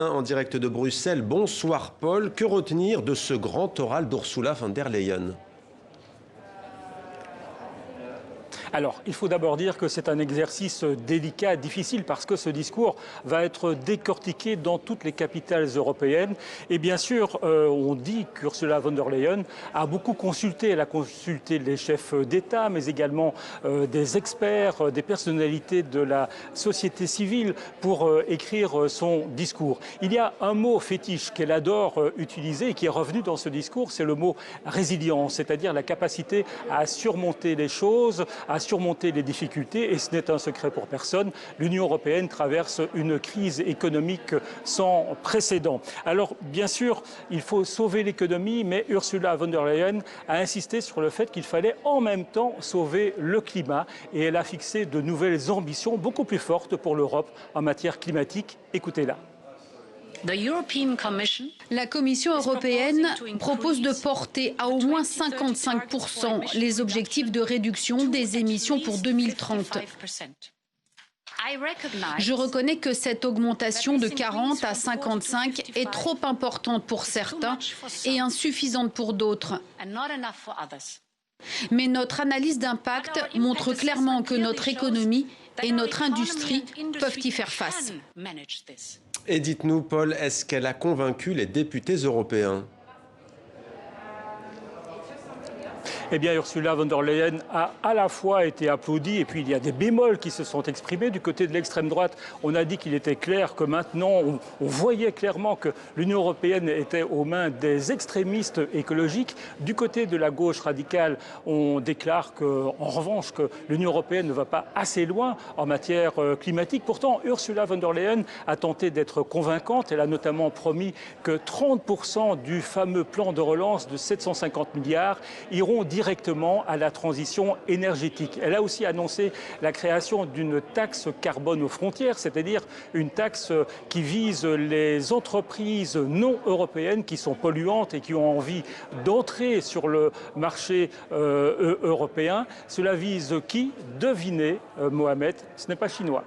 En direct de Bruxelles, bonsoir Paul. Que retenir de ce grand oral d'Ursula von der Leyen ? Alors, il faut d'abord dire que c'est un exercice délicat, difficile, parce que ce discours va être décortiqué dans toutes les capitales européennes. Et bien sûr, on dit qu'Ursula von der Leyen a beaucoup consulté. Elle a consulté les chefs d'État, mais également des experts, des personnalités de la société civile pour écrire son discours. Il y a un mot fétiche qu'elle adore utiliser et qui est revenu dans ce discours, c'est le mot résilience, c'est-à-dire la capacité à surmonter les choses, à surmonter les difficultés, et ce n'est un secret pour personne. L'Union européenne traverse une crise économique sans précédent. Alors, bien sûr, il faut sauver l'économie, mais Ursula von der Leyen a insisté sur le fait qu'il fallait en même temps sauver le climat, et elle a fixé de nouvelles ambitions beaucoup plus fortes pour l'Europe en matière climatique. Écoutez-la. La Commission européenne propose de porter à au moins 55% les objectifs de réduction des émissions pour 2030. Je reconnais que cette augmentation de 40 à 55 est trop importante pour certains et insuffisante pour d'autres. Mais notre analyse d'impact montre clairement que notre économie et notre industrie peuvent y faire face. Et dites-nous, Paul, est-ce qu'elle a convaincu les députés européens ? Eh bien, Ursula von der Leyen a à la fois été applaudie, et puis il y a des bémols qui se sont exprimés. Du côté de l'extrême droite, on a dit qu'il était clair que maintenant, on voyait clairement que l'Union européenne était aux mains des extrémistes écologiques. Du côté de la gauche radicale, on déclare en revanche que l'Union européenne ne va pas assez loin en matière climatique. Pourtant, Ursula von der Leyen a tenté d'être convaincante. Elle a notamment promis que 30% du fameux plan de relance de 750 milliards iront directement à la transition énergétique. Elle a aussi annoncé la création d'une taxe carbone aux frontières, c'est-à-dire une taxe qui vise les entreprises non européennes qui sont polluantes et qui ont envie d'entrer sur le marché européen. Cela vise qui ? Devinez, Mohamed, ce n'est pas chinois.